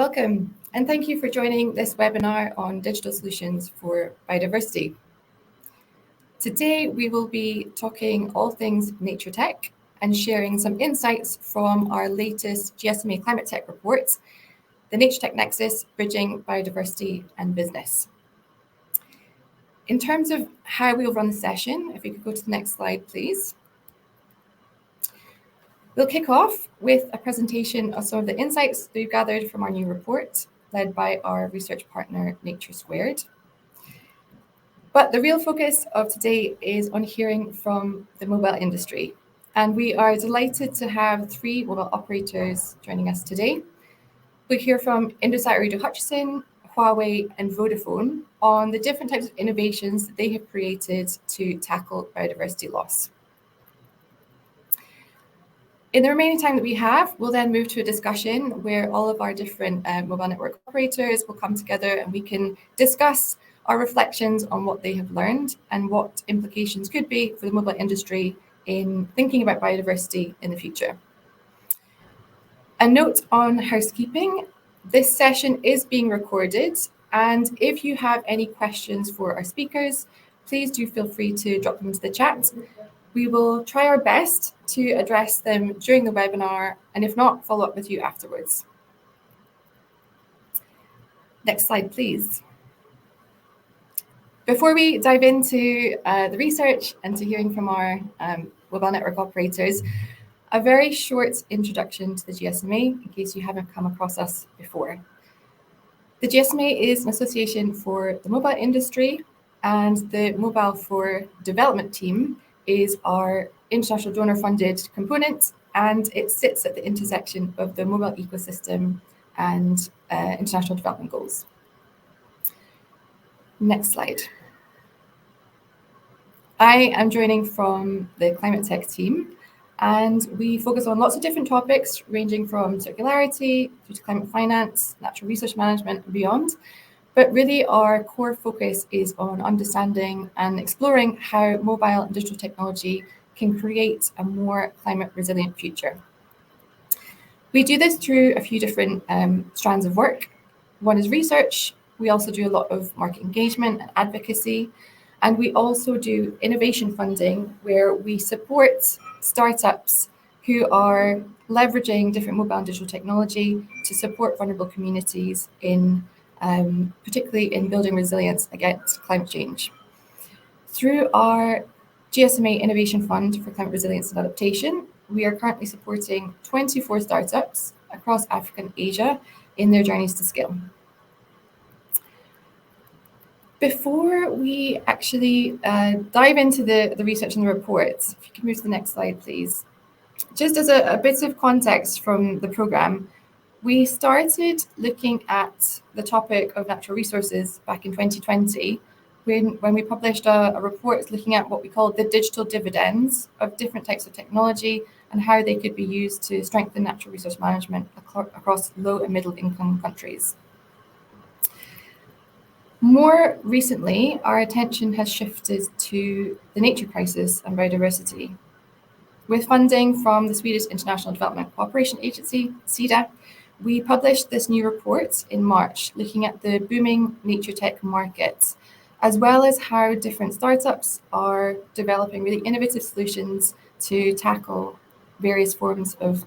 Welcome, and thank you for joining this webinar on digital solutions for biodiversity. Today, we will be talking all things Nature Tech and sharing some insights from our latest GSMA ClimateTech report, the Nature Tech Nexus, Bridging Biodiversity and Business. In terms of how we'll run the session, if we could go to the next slide, please. We'll kick off with a presentation of some of the insights that we've gathered from our new report, led by our research partner, Nature Squared. But the real focus of today is on hearing from the mobile industry. And we are delighted to have three mobile operators joining us today. We'll hear from Indosat, Ooredoo, Hutchison, Huawei, and Vodafone on the different types of innovations that they have created to tackle biodiversity loss. In the remaining time that we have, we'll then move to a discussion where all of our different mobile network operators will come together and we can discuss our reflections on what they have learned and what implications could be for the mobile industry in thinking about biodiversity in the future. A note on housekeeping, this session is being recorded, and if you have any questions for our speakers, please do feel free to drop them into the chat. We will try our best to address them during the webinar, and if not, follow up with you afterwards. Next slide, please. Before we dive into the research and to hearing from our mobile network operators, a very short introduction to the GSMA, in case you haven't come across us before. The GSMA is an association for the mobile industry, and the Mobile for Development team is our international donor-funded component, and it sits at the intersection of the mobile ecosystem and international development goals. Next slide. I am joining from the ClimateTech team, and we focus on lots of different topics ranging from circularity through to climate finance, natural resource management, and beyond. But really our core focus is on understanding and exploring how mobile and digital technology can create a more climate resilient future. We do this through a few different strands of work. One is research. We also do a lot of market engagement and advocacy. And we also do innovation funding, where we support startups who are leveraging different mobile and digital technology to support vulnerable communities in particularly in building resilience against climate change. Through our GSMA Innovation Fund for Climate Resilience and Adaptation, we are currently supporting 24 startups across Africa and Asia in their journeys to scale. Before we actually dive into the research and the reports, if you can move to the next slide, please. Just as a bit of context from the programme, we started looking at the topic of natural resources back in 2020 when we published a report looking at what we call the digital dividends of different types of technology and how they could be used to strengthen natural resource management across low and middle income countries. More recently, our attention has shifted to the nature crisis and biodiversity. With funding from the Swedish International Development Cooperation Agency, SIDA, we published this new report in March, looking at the booming nature tech market, as well as how different startups are developing really innovative solutions to tackle various forms of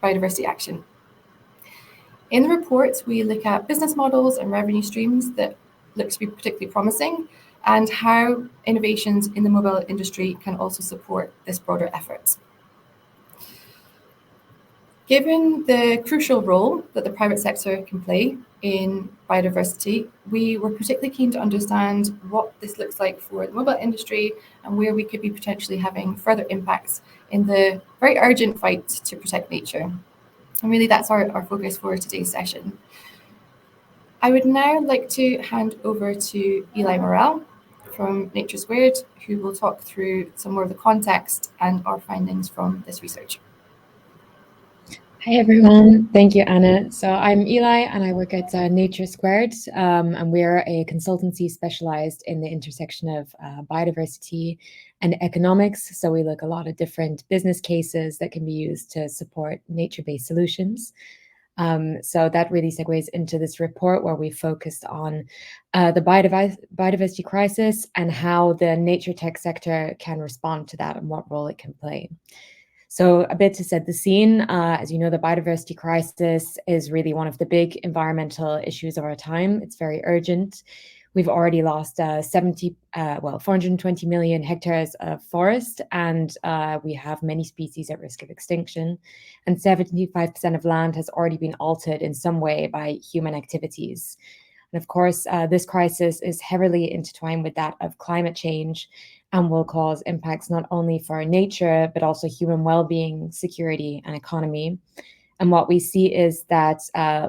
biodiversity action. In the report, we look at business models and revenue streams that look to be particularly promising, and how innovations in the mobile industry can also support this broader effort. Given the crucial role that the private sector can play in biodiversity, we were particularly keen to understand what this looks like for the mobile industry and where we could be potentially having further impacts in the very urgent fight to protect nature. And really that's our focus for today's session. I would now like to hand over to Eli Morel from Nature Squared, who will talk through some more of the context and our findings from this research. Hi everyone, thank you Anna. So I'm Eli and I work at Nature Squared, and we're a consultancy specialized in the intersection of biodiversity and economics. So we look a lot at different business cases that can be used to support nature-based solutions. So that really segues into this report where we focused on the biodiversity crisis and how the nature tech sector can respond to that and what role it can play. So a bit to set the scene, as you know, the biodiversity crisis is really one of the big environmental issues of our time. It's very urgent. We've already lost 420 million hectares of forest, and we have many species at risk of extinction. And 75% of land has already been altered in some way by human activities. And of course, this crisis is heavily intertwined with that of climate change and will cause impacts not only for nature, but also human well-being, security, and economy. And what we see is that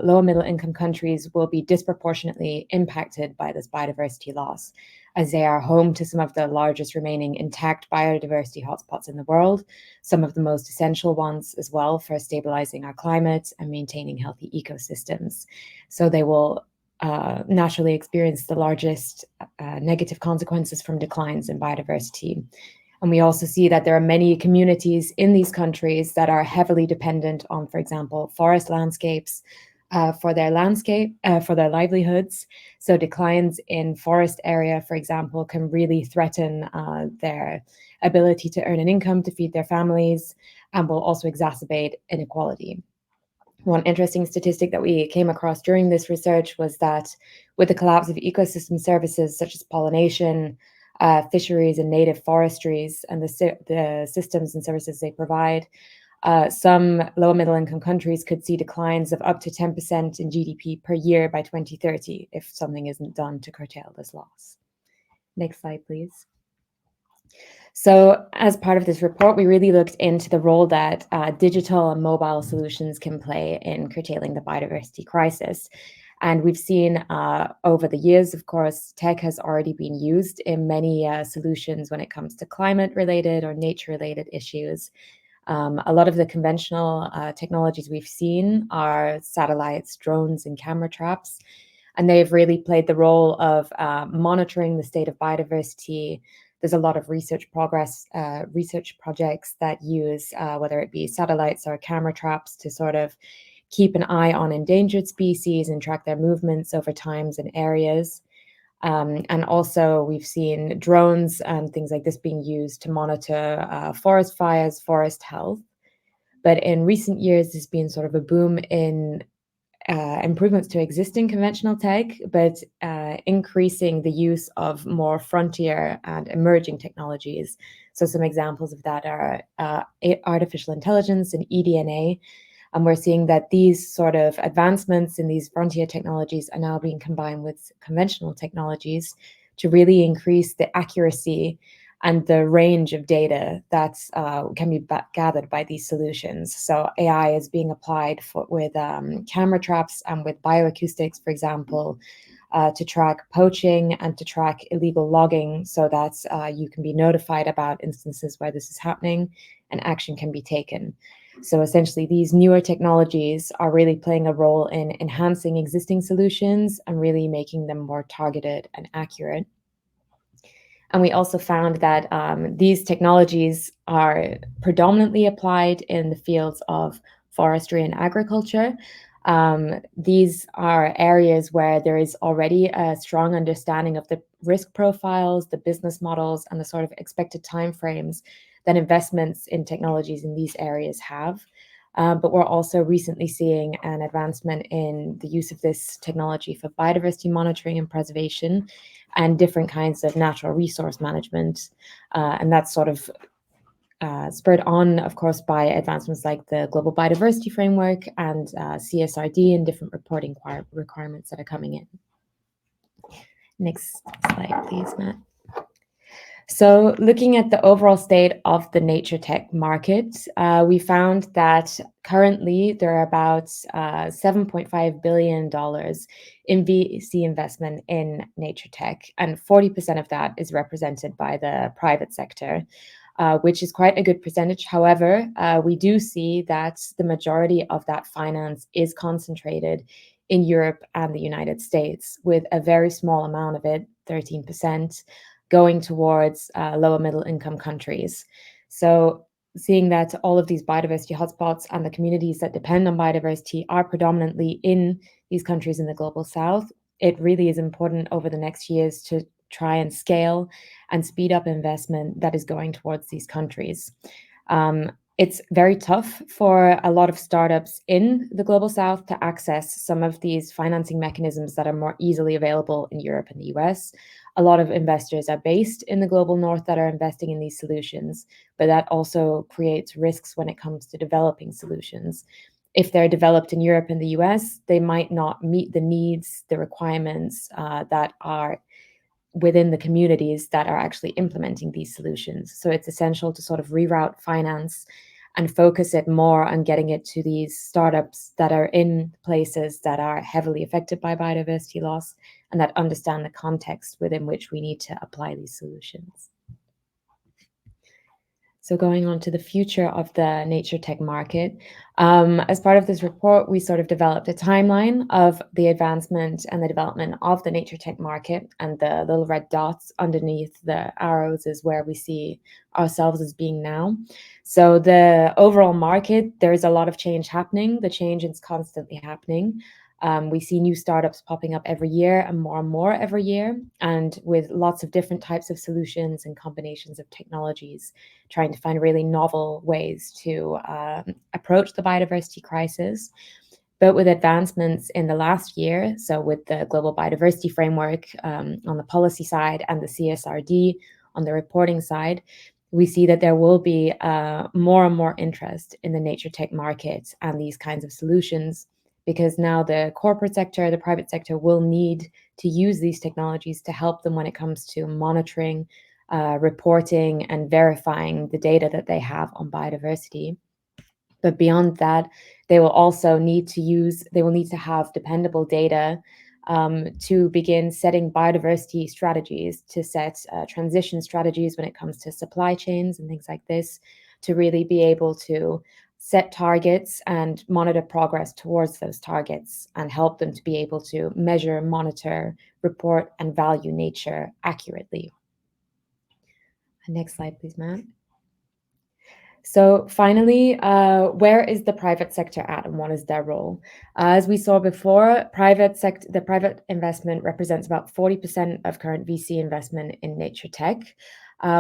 low and middle income countries will be disproportionately impacted by this biodiversity loss, as they are home to some of the largest remaining intact biodiversity hotspots in the world, some of the most essential ones as well for stabilizing our climate and maintaining healthy ecosystems. So they will naturally experience the largest negative consequences from declines in biodiversity. And we also see that there are many communities in these countries that are heavily dependent on, for example, forest landscapes for their livelihoods. So declines in forest area, for example, can really threaten their ability to earn an income to feed their families and will also exacerbate inequality. One interesting statistic that we came across during this research was that with the collapse of ecosystem services such as pollination, fisheries, and native forestries, and the systems and services they provide, some low and middle income countries could see declines of up to 10% in GDP per year by 2030 if something isn't done to curtail this loss. Next slide, please. So as part of this report, we really looked into the role that digital and mobile solutions can play in curtailing the biodiversity crisis. And we've seen over the years, of course, tech has already been used in many solutions when it comes to climate-related or nature-related issues. A lot of the conventional technologies we've seen are satellites, drones, and camera traps. And they've really played the role of monitoring the state of biodiversity. There's a lot of research projects that use whether it be satellites or camera traps to sort of keep an eye on endangered species and track their movements over times and areas. And also we've seen drones and things like this being used to monitor forest fires, forest health. But in recent years, there's been sort of a boom in improvements to existing conventional tech, but increasing the use of more frontier and emerging technologies. So some examples of that are artificial intelligence and eDNA. And we're seeing that these sort of advancements in these frontier technologies are now being combined with conventional technologies to really increase the accuracy and the range of data that can be gathered by these solutions. So AI is being applied with camera traps and with bioacoustics, for example, to track poaching and to track illegal logging so that you can be notified about instances where this is happening and action can be taken. So essentially, these newer technologies are really playing a role in enhancing existing solutions and really making them more targeted and accurate. And we also found that these technologies are predominantly applied in the fields of forestry and agriculture. These are areas where there is already a strong understanding of the risk profiles, the business models, and the sort of expected timeframes that investments in technologies in these areas have. But we're also recently seeing an advancement in the use of this technology for biodiversity monitoring and preservation and different kinds of natural resource management. And that's sort of spurred on, of course, by advancements like the Global Biodiversity Framework and CSRD and different reporting requirements that are coming in. Next slide, please, Matt. So looking at the overall state of the nature tech market, we found that currently there are about $7.5 billion in VC investment in nature tech, and 40% of that is represented by the private sector, which is quite a good percentage. However, we do see that the majority of that finance is concentrated in Europe and the United States, with a very small amount of it, 13%, going towards lower middle income countries. So seeing that all of these biodiversity hotspots and the communities that depend on biodiversity are predominantly in these countries in the global south, it really is important over the next years to try and scale and speed up investment that is going towards these countries. It's very tough for a lot of startups in the global south to access some of these financing mechanisms that are more easily available in Europe and the US. A lot of investors are based in the global north that are investing in these solutions, but that also creates risks when it comes to developing solutions. If they're developed in Europe and the US, they might not meet the needs, the requirements that are within the communities that are actually implementing these solutions. So it's essential to sort of reroute finance and focus it more on getting it to these startups that are in places that are heavily affected by biodiversity loss and that understand the context within which we need to apply these solutions. So going on to the future of the nature tech market, as part of this report, we sort of developed a timeline of the advancement and the development of the nature tech market, and the little red dots underneath the arrows is where we see ourselves as being now. So the overall market, there's a lot of change happening. The change is constantly happening. We see new startups popping up every year and more every year, and with lots of different types of solutions and combinations of technologies, trying to find really novel ways to approach the biodiversity crisis. But with advancements in the last year, so with the Global Biodiversity Framework on the policy side and the CSRD on the reporting side, we see that there will be more and more interest in the nature tech market and these kinds of solutions, because now the corporate sector, the private sector will need to use these technologies to help them when it comes to monitoring, reporting, and verifying the data that they have on biodiversity. But beyond that, they will also need to have dependable data to begin setting biodiversity strategies, to set transition strategies when it comes to supply chains and things like this, to really be able to set targets and monitor progress towards those targets and help them to be able to measure, monitor, report, and value nature accurately. Next slide, please, Matt. So finally, where is the private sector at and what is their role? As we saw before, the private investment represents about 40% of current VC investment in nature tech,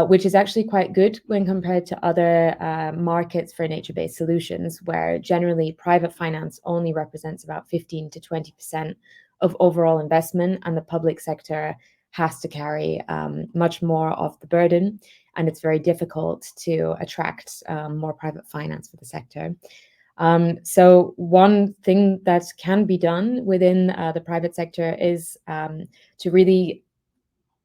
which is actually quite good when compared to other markets for nature-based solutions, where generally private finance only represents about 15 to 20% of overall investment, and the public sector has to carry much more of the burden, and it's very difficult to attract more private finance for the sector. So one thing that can be done within the private sector is to really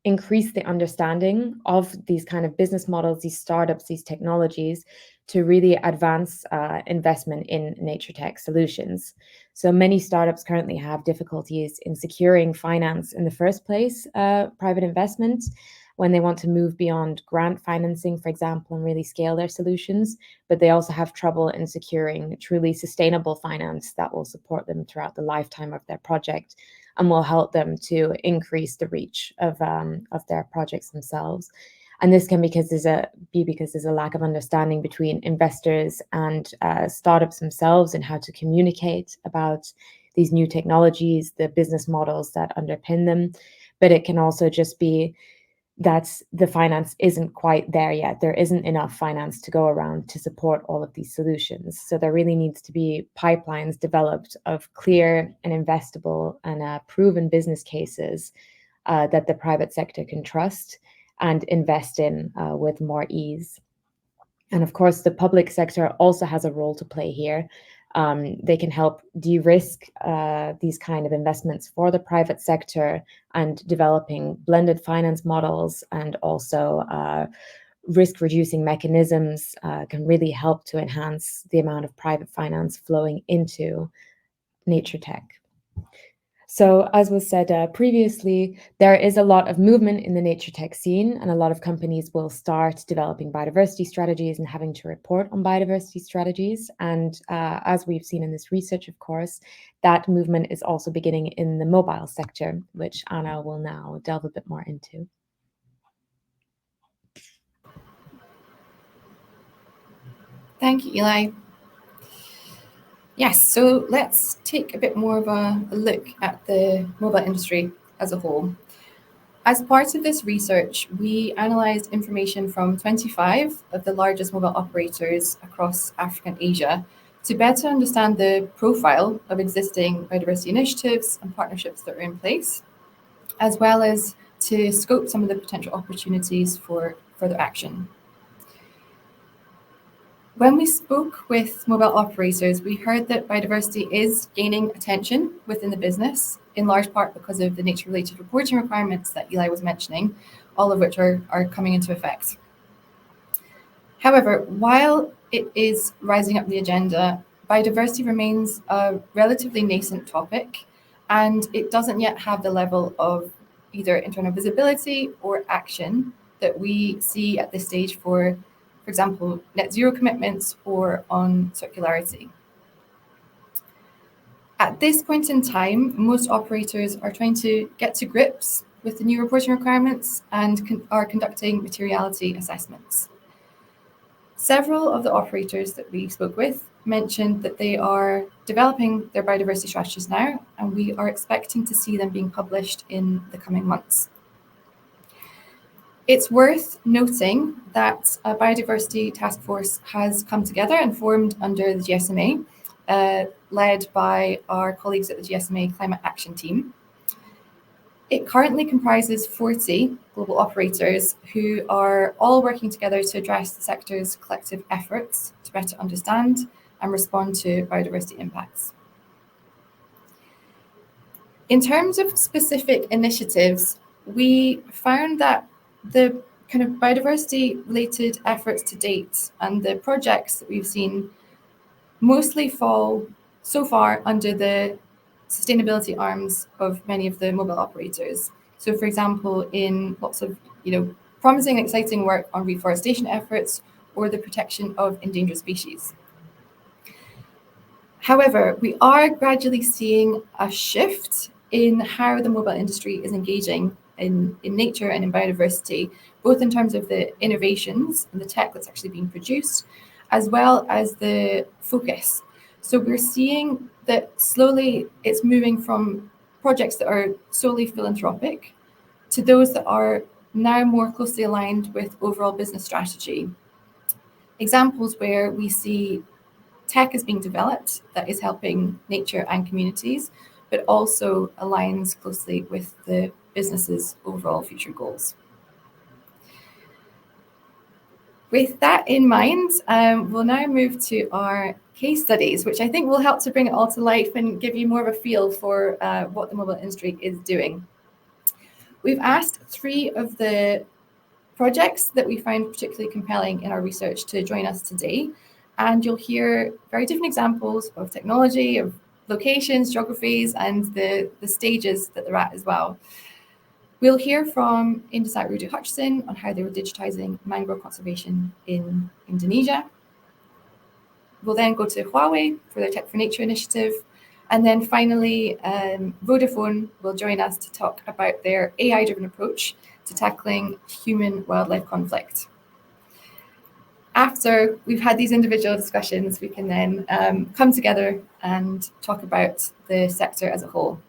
increase the understanding of these kind of business models, these startups, these technologies, to really advance investment in nature tech solutions. So many startups currently have difficulties in securing finance in the first place, private investment, when they want to move beyond grant financing, for example, and really scale their solutions. But they also have trouble in securing truly sustainable finance that will support them throughout the lifetime of their project and will help them to increase the reach of their projects themselves. And this can be because there's a lack of understanding between investors and startups themselves and how to communicate about these new technologies, the business models that underpin them. But it can also just be that the finance isn't quite there yet. There isn't enough finance to go around to support all of these solutions. So there really needs to be pipelines developed of clear and investable and proven business cases that the private sector can trust and invest in with more ease. And of course, the public sector also has a role to play here. They can help de-risk these kind of investments for the private sector, and developing blended finance models and also risk-reducing mechanisms can really help to enhance the amount of private finance flowing into nature tech. So as was said previously, there is a lot of movement in the nature tech scene, and a lot of companies will start developing biodiversity strategies and having to report on biodiversity strategies. And as we've seen in this research, of course, that movement is also beginning in the mobile sector, which Anna will now delve a bit more into. Thank you, Eli. Yes, so let's take a bit more of a look at the mobile industry as a whole. As part of this research, we analysed information from 25 of the largest mobile operators across Africa and Asia to better understand the profile of existing biodiversity initiatives and partnerships that are in place, as well as to scope some of the potential opportunities for further action. When we spoke with mobile operators, we heard that biodiversity is gaining attention within the business, in large part because of the nature-related reporting requirements that Eli was mentioning, all of which are coming into effect. However, while it is rising up the agenda, biodiversity remains a relatively nascent topic, and it doesn't yet have the level of either internal visibility or action that we see at this stage for example, net zero commitments or on circularity. At this point in time, most operators are trying to get to grips with the new reporting requirements and are conducting materiality assessments. Several of the operators that we spoke with mentioned that they are developing their biodiversity strategies now, and we are expecting to see them being published in the coming months. It's worth noting that a biodiversity task force has come together and formed under the GSMA, led by our colleagues at the GSMA Climate Action Team. It currently comprises 40 global operators who are all working together to address the sector's collective efforts to better understand and respond to biodiversity impacts. In terms of specific initiatives, we found that the kind of biodiversity related efforts to date and the projects that we've seen mostly fall so far under the sustainability arms of many of the mobile operators. So for example, in lots of promising and exciting work on reforestation efforts or the protection of endangered species. However, we are gradually seeing a shift in how the mobile industry is engaging in nature and in biodiversity, both in terms of the innovations and the tech that's actually being produced, as well as the focus. So we're seeing that slowly it's moving from projects that are solely philanthropic to those that are now more closely aligned with overall business strategy. Examples where we see tech is being developed that is helping nature and communities, but also aligns closely with the business's overall future goals. With that in mind, we'll now move to our case studies, which I think will help to bring it all to life and give you more of a feel for what the mobile industry is doing. We've asked 3 of the projects that we found particularly compelling in our research to join us today. And you'll hear very different examples of technology, of locations, geographies, and the stages that they're at as well. We'll hear from Indosat Ooredoo Hutchison on how they were digitizing mangrove conservation in Indonesia. We'll then go to Huawei for their Tech for Nature initiative. And then finally, Vodafone will join us to talk about their AI-driven approach to tackling human-wildlife conflict. After we've had these individual discussions, we can then come together and talk about the sector as a whole.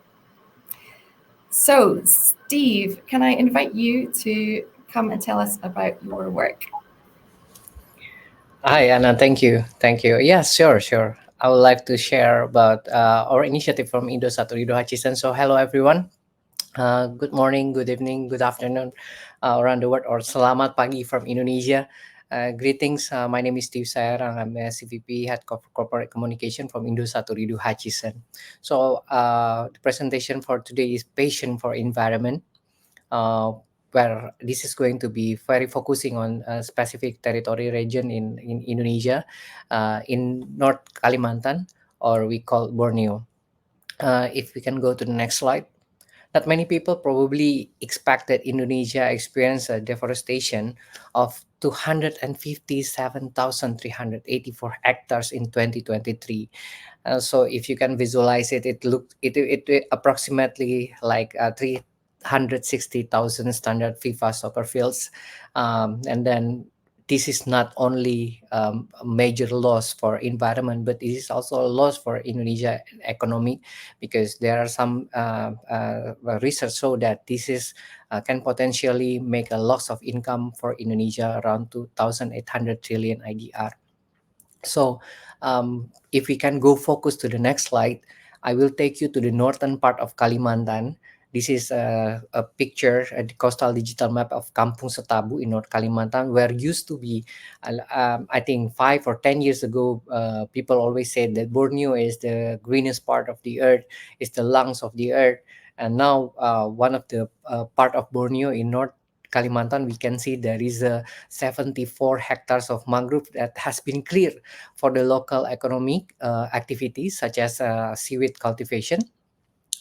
So, Steve, can I invite you to come and tell us about your work? Hi, Anna. Thank you. Yes, sure. I would like to share about our initiative from Indosat Ooredoo Hutchison. So, hello, everyone. Good morning, good evening, good afternoon around the world, or selamat pagi from Indonesia. Greetings. My name is Steve Sayarang. I'm a CVP Head of Corporate Communication from Indosat Ooredoo Hutchison. So, the presentation for today is Passion for Environment. Where this is going to be very focusing on a specific territory region in Indonesia, in North Kalimantan, or we call Borneo. If we can go to the next slide. Not many people probably expect that Indonesia experienced a deforestation of 257,384 hectares in 2023. So if you can visualize it, it approximately like 360,000 standard FIFA soccer fields, and then this is not only a major loss for environment, but it is also a loss for Indonesia economy, because there are some research show that this is can potentially make a loss of income for Indonesia around 2,800 trillion IDR. So if we can go focus to the next slide, I will take you to the northern part of Kalimantan. This is a picture, a coastal digital map of Kampung Setabu in North Kalimantan, where used to be, I think 5 or 10 years ago, people always said that Borneo is the greenest part of the earth, is the lungs of the earth. And now one of the part of Borneo in North Kalimantan, we can see there is a 74 hectares of mangrove that has been cleared for the local economic activities such as seaweed cultivation,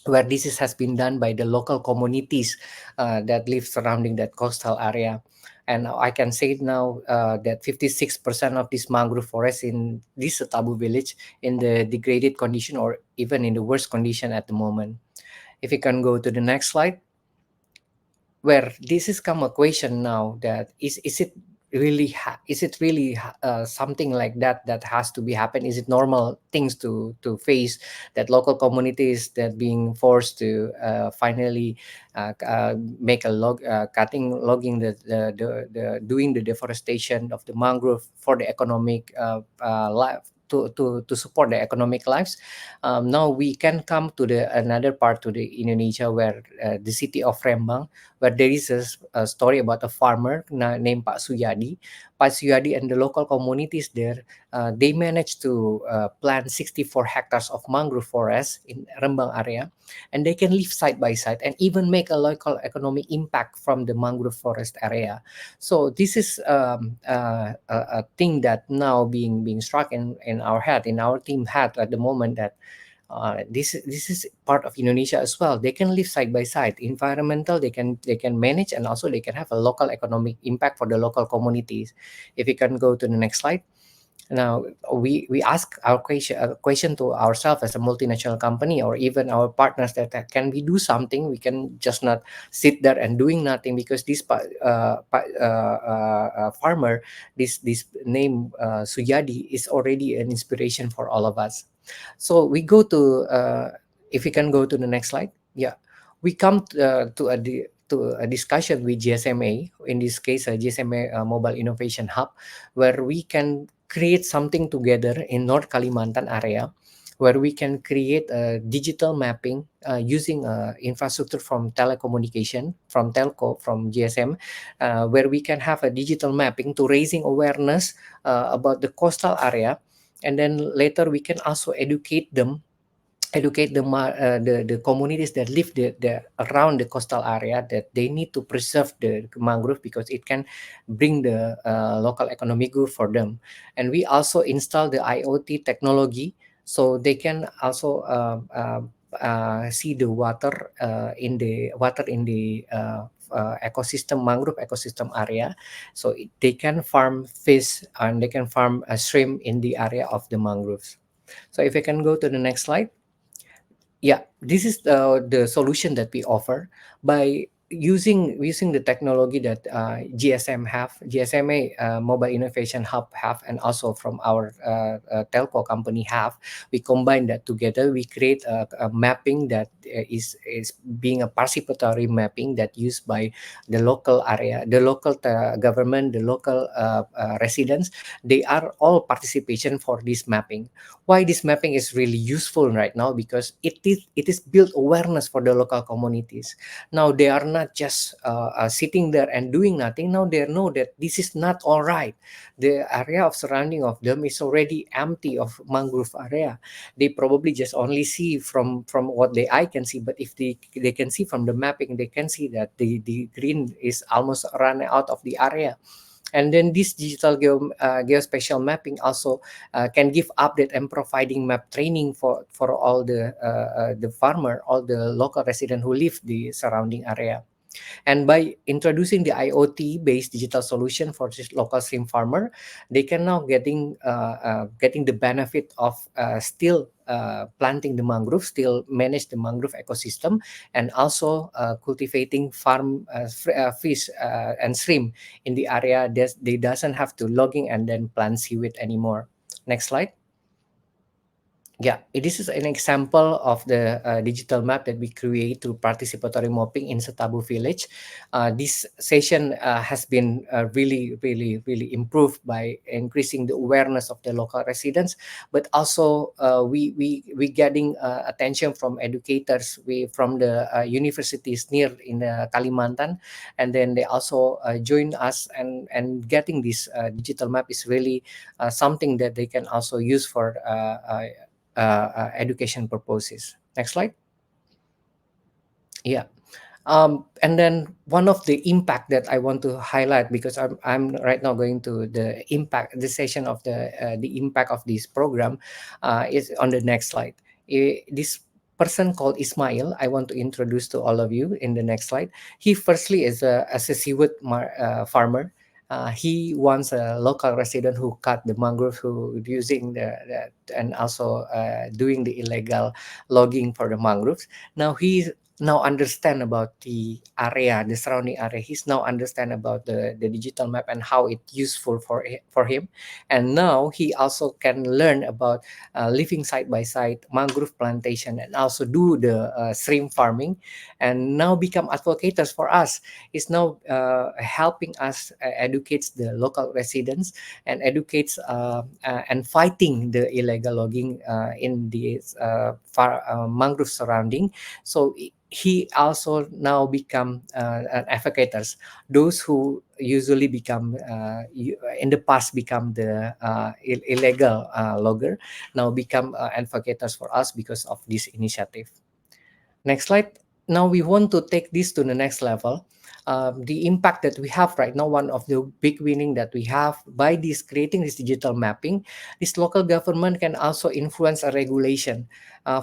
where this has been done by the local communities that live surrounding that coastal area. And I can say now that 56% of this mangrove forest in this Tabu village in the degraded condition or even in the worst condition at the moment. If you can go to the next slide, where this is come a question now, that is it really something like that that has to be happen? Is it normal things to face, that local communities that being forced to finally make a logging the doing the deforestation of the mangrove for the economic life, to support the economic lives? Now we can come to the another part to the Indonesia, where the city of Rembang, where there is a story about a farmer named Pak Suyadi. Pak Suyadi and the local communities there, they managed to plant 64 hectares of mangrove forest in Rembang area, and they can live side by side and even make a local economic impact from the mangrove forest area. So this is a thing that now being struck in our head, in our team head at the moment, that this is part of Indonesia as well. They can live side by side. Environmental, they can manage, and also they can have a local economic impact for the local communities. If you can go to the next slide. Now we ask our question to ourselves as a multinational company, or even our partners, that can we do something? We can just not sit there and doing nothing, because this farmer, this name Suyadi, is already an inspiration for all of us. So we go to if we can go to the next slide. Yeah, we come to a discussion with GSMA, in this case a GSMA Mobile Innovation Hub, where we can create something together in North Kalimantan area, where we can create a digital mapping using infrastructure from telecommunication, from telco, from GSM, where we can have a digital mapping to raising awareness about the coastal area. And then later we can also educate the communities that live around the coastal area, that they need to preserve the mangrove, because it can bring the local economic good for them. And we also install the IoT technology, so they can also see the water in the ecosystem, mangrove ecosystem area. So they can farm fish, and they can farm shrimp in the area of the mangroves. So if I can go to the next slide. Yeah, this is the solution that we offer by using the technology that GSMA Mobile Innovation Hub have, and also from our telco company have. We combine that together. We create a mapping that is being a participatory mapping that used by the local area, the local government, the local residents. They are all participation for this mapping. Why this mapping is really useful right now? Because it is built awareness for the local communities. Now they are not just sitting there and doing nothing. Now they know that this is not all right. The area of surrounding of them is already empty of mangrove area. They probably just only see from what the eye can see, but if they can see from the mapping, they can see that the green is almost run out of the area. And then this digital geospatial mapping also can give update and providing map training for all the farmer, all the local resident who live the surrounding area. And by introducing the IoT-based digital solution for this local stream farmer, they can now getting the benefit of still planting the mangrove, still manage the mangrove ecosystem, and also cultivating farm fish and shrimp in the area that they doesn't have to logging and then plant seaweed anymore. Next slide. Yeah, this is an example of the digital map that we create through participatory mapping in Setabu village. This session has been really improved by increasing the awareness of the local residents, but also we getting attention from educators, from the universities near in Kalimantan, and then they also join us, and getting this digital map is really something that they can also use for education purposes. Next slide. Yeah. And then one of the impact that I want to highlight, because I'm right now going to the impact, the session of the impact of this program, is on the next slide. This person called Ismail, I want to introduce to all of you in the next slide. He firstly is as a seaweed farmer. He wants a local resident who cut the mangrove, who using the and also doing the illegal logging for the mangroves. Now he now understand about the area, the surrounding area. He's now understand about the digital map and how it's useful for him. And now he also can learn about living side by side mangrove plantation, and also do the shrimp farming, and now become advocates for us. He's now helping us educates the local residents, and educates and fighting the illegal logging in the mangrove surrounding. So he also now become an advocates. Those who usually become in the past become the illegal logger, now become advocates for us because of this initiative. Next slide. Now we want to take this to the next level. The impact that we have right now, one of the big winning that we have by this creating this digital mapping, this local government can also influence a regulation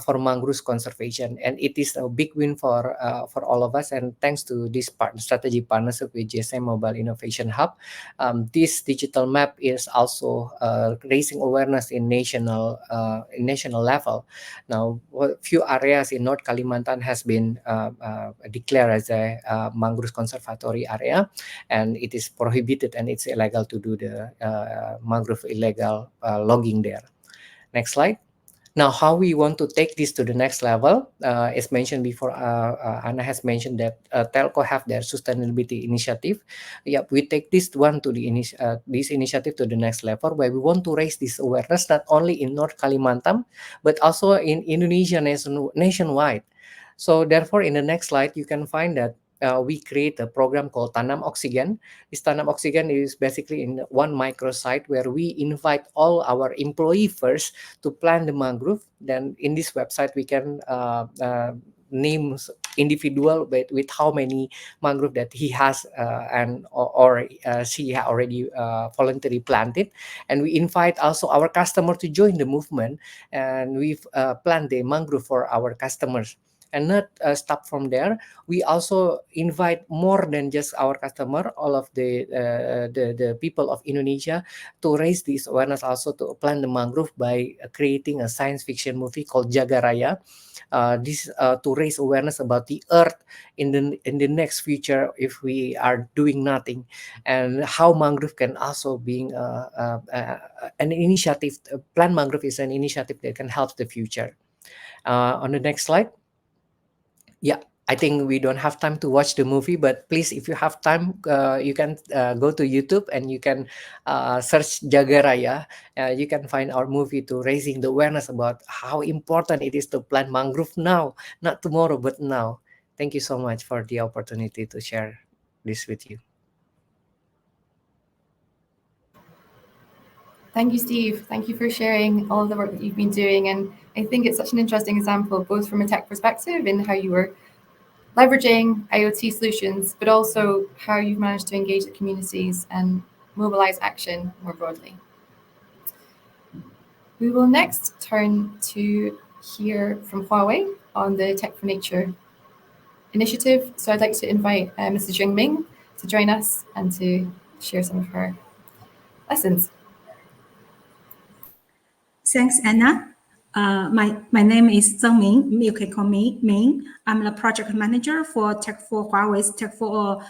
for mangrove conservation, and it is a big win for all of us. And thanks to this strategy partnership with GSM Mobile Innovation Hub, this digital map is also raising awareness in national level. Now, a few areas in North Kalimantan has been declared as a mangrove conservatory area, and it is prohibited and it's illegal to do the mangrove illegal logging there. Next slide. Now, how we want to take this to the next level, as mentioned before, Anna has mentioned that Telco have their sustainability initiative. Yeah, we take this one to this initiative to the next level, where we want to raise this awareness not only in North Kalimantan, but also in Indonesia nationwide. So therefore, in the next slide, you can find that we create a program called Tanam Oksigen. This Tanam Oksigen is basically in one microsite where we invite all our employee first to plant the mangrove. Then in this website, we can name individual with how many mangrove that he has or she already voluntarily planted, and we invite also our customer to join the movement, and we've plant the mangrove for our customers. And not stop from there, we also invite more than just our customer, all of the people of Indonesia, to raise this awareness, also to plant the mangrove by creating a science fiction movie called Jaga Raya. This to raise awareness about the earth in the next future if we are doing nothing, and how mangrove can also being an initiative. Plant mangrove is an initiative that can help the future. On the next slide. Yeah, I think we don't have time to watch the movie, but please, if you have time, you can go to YouTube and you can search Jaga Raya. You can find our movie to raising the awareness about how important it is to plant mangrove now, not tomorrow, but now. Thank you so much for the opportunity to share this with you. Thank you, Steve. Thank you for sharing all of the work that you've been doing. And I think it's such an interesting example, both from a tech perspective in how you were leveraging IoT solutions, but also how you've managed to engage the communities and mobilize action more broadly. We will next turn to hear from Huawei on the Tech for Nature initiative. So I'd like to invite Mrs. Jingming to join us and to share some of her lessons. Thanks, Anna. My name is Zheng Ming. You can call me Ming. I'm the project manager for Huawei's Tech for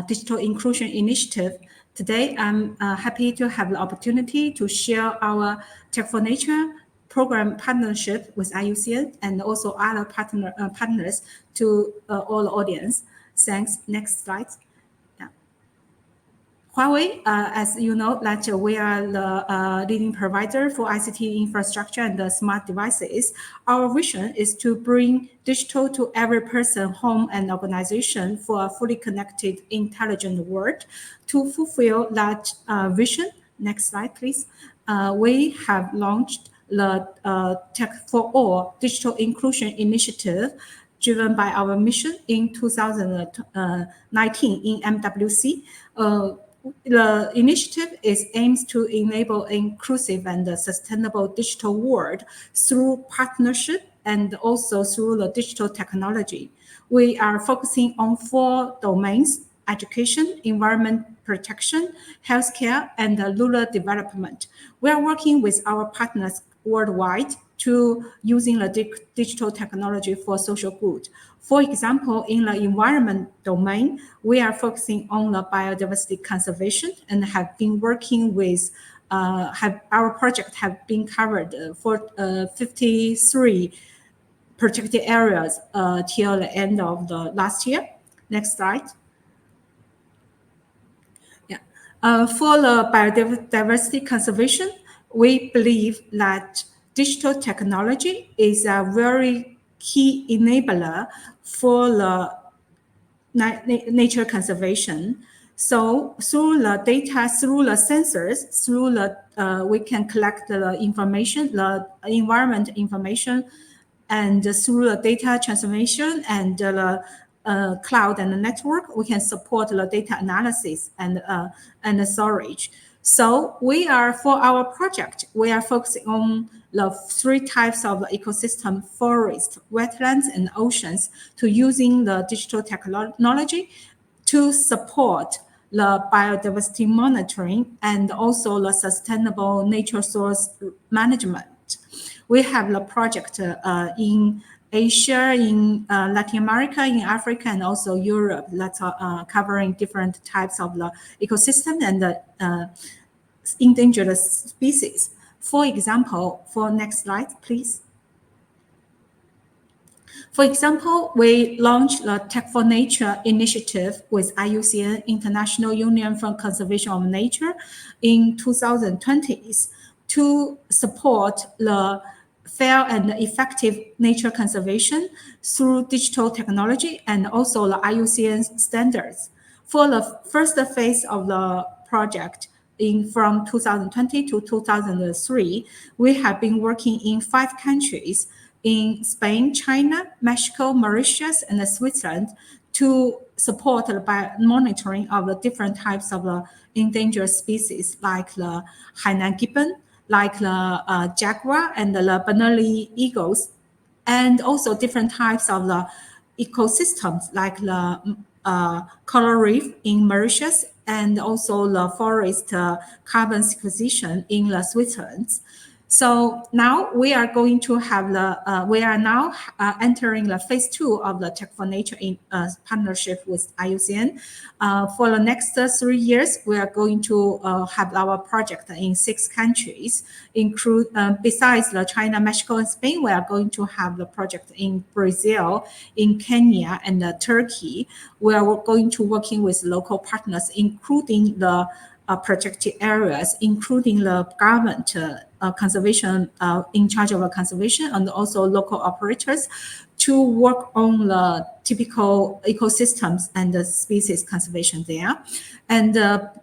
Digital Inclusion Initiative. Today, I'm happy to have the opportunity to share our Tech for Nature program partnership with IUCN and also other partners to all the audience. Thanks. Next slide. Huawei, as you know, that we are the leading provider for ICT infrastructure and the smart devices. Our vision is to bring digital to every person, home, and organization for a fully connected, intelligent world. To fulfill that vision, next slide, please. We have launched the Tech for All Digital Inclusion Initiative, driven by our mission in 2019 in MWC. The initiative aims to enable inclusive and sustainable digital world through partnership and also through the digital technology. We are focusing on 4 domains: education, environment protection, healthcare, and rural development. We are working with our partners worldwide to using the digital technology for social good. For example, in the environment domain, we are focusing on the biodiversity conservation and have been working with, our project have been covered for 53 protected areas till the end of the last year. Next slide. Yeah. For the biodiversity conservation, we believe that digital technology is a very key enabler for the nature conservation. So through the data, through the sensors, through the we can collect the information, the environment information, and through the data transformation and the cloud and the network, we can support the data analysis and the storage. So we are, for our project, we are focusing on the 3 types of ecosystem: forest, wetlands, and oceans, to using the digital technology to support the biodiversity monitoring and also the sustainable nature source management. We have the project in Asia, in Latin America, in Africa, and also Europe, that's covering different types of the ecosystem and the endangered species. For example, for next slide, please. For example, we launched the Tech for Nature initiative with IUCN, International Union for Conservation of Nature, in 2020s to support the fair and effective nature conservation through digital technology and also the IUCN standards. For the first phase of the project, from 2020 to 2003, we have been working in 5 countries, in Spain, China, Mexico, Mauritius, and Switzerland, to support by monitoring of the different types of endangered species like the Hainan gibbon, like the jaguar and the Bernoulli eagles, and also different types of the ecosystems like the coral reef in Mauritius and also the forest carbon sequestration in the Switzerland. So now we are going to have we are now entering the phase 2 of the Tech for Nature in partnership with IUCN. For the next 3 years, we are going to have our project in 6 countries, include besides the China, Mexico, and Spain. We are going to have the project in Brazil, in Kenya, and Turkey. We are going to working with local partners, including the protected areas, including the government conservation in charge of conservation, and also local operators, to work on the typical ecosystems and the species conservation there. And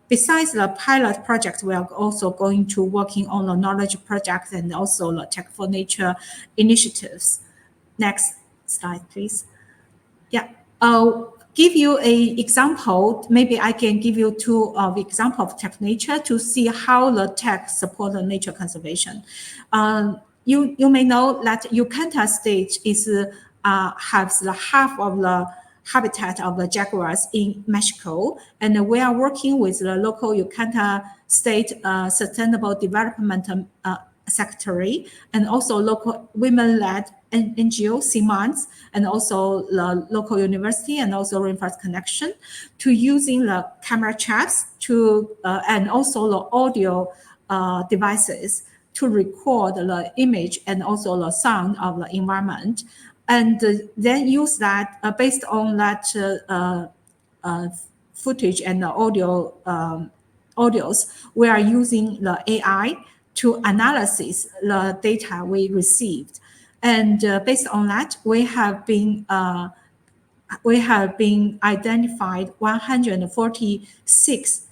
besides the pilot project, we are also going to working on the knowledge project and also the Tech for Nature initiatives. Next slide, please. Yeah. Give you an example. Maybe I can give you 2 examples of Tech Nature to see how the tech support the nature conservation. You may know that Ucata State is has the half of the habitat of the jaguars in Mexico, and we are working with the local Yucatan State Sustainable Development Secretary, and also local women-led NGO, CMANS, and also the local university, and also Rainforest Connection, to using the camera traps to and also the audio devices to record the image and also the sound of the environment, and then use that based on that footage and the audios. We are using the AI to analyze the data we received, and based on that, we have been identified 146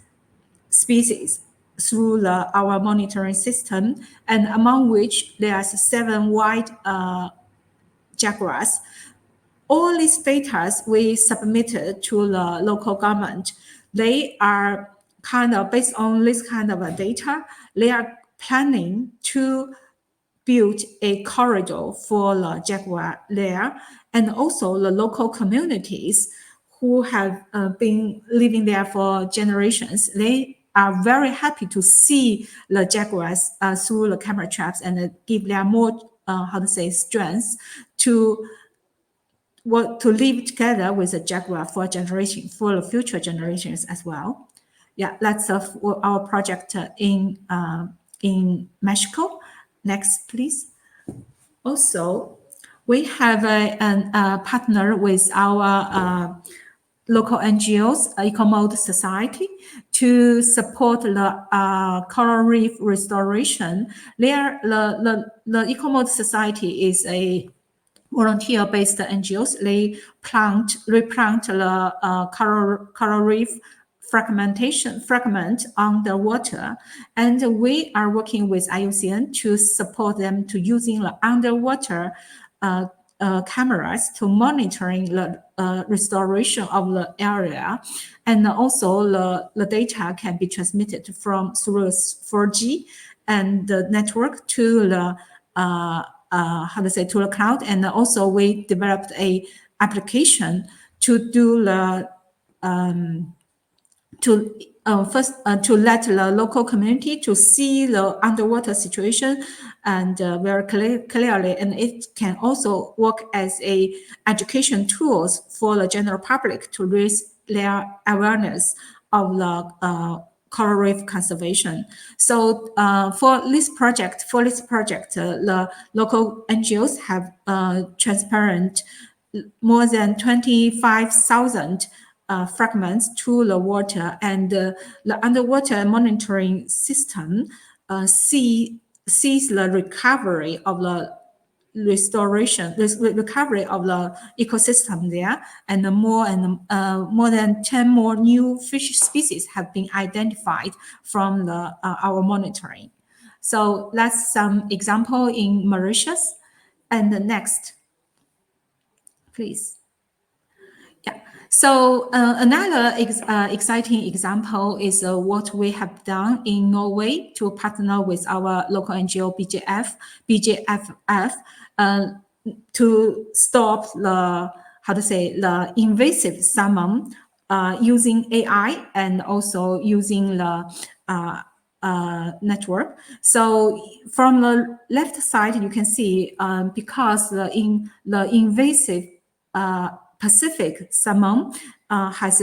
species through our monitoring system, and among which there's 7 white jaguars. All these data we submitted to the local government. They are kind of based on this kind of data. They are planning to build a corridor for the jaguar there, and also the local communities who have been living there for generations. They are very happy to see the jaguars through the camera traps, and give them more strength to live together with the jaguar for the future generations as well. Yeah, that's our project in Mexico. Next, please. Also, we have a partner with our local NGOs, Eco-Mode Society, to support the coral reef restoration. There, the Eco-Mode Society is a volunteer-based NGOs. They replant the coral reef fragment underwater, and we are working with IUCN to support them to using the underwater cameras to monitoring the restoration of the area, and also the data can be transmitted through 4G and the network to the to the cloud. And also we developed a application to do the to let the local community to see the underwater situation and very clearly, and it can also work as a education tools for the general public to raise their awareness of the coral reef conservation. So for this project, the local NGOs have transparent more than 25,000 fragments to the water, and the underwater monitoring system sees the recovery of the recovery of the ecosystem there, and more than 10 more new fish species have been identified from our monitoring. So that's some example in Mauritius. And the next, please. Yeah. So another exciting example is what we have done in Norway to partner with our local NGO BJFF to stop the invasive salmon using AI and also using the network. So from the left side, you can see because the invasive Pacific salmon has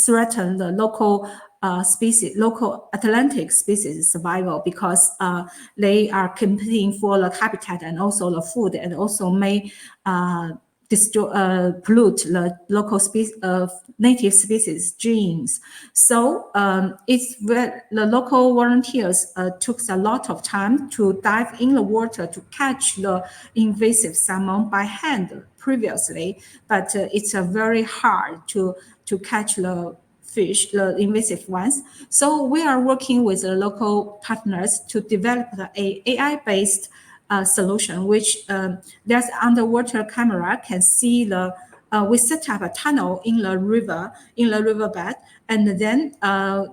threatened the local local Atlantic species survival, because they are competing for the habitat and also the food, and also may pollute the local native species genes. So the local volunteers took a lot of time to dive in the water to catch the invasive salmon by hand previously, but it's very hard to catch the fish, the invasive ones. So we are working with the local partners to develop the AI-based solution, which there's underwater camera can see we set up a tunnel in the riverbed, and then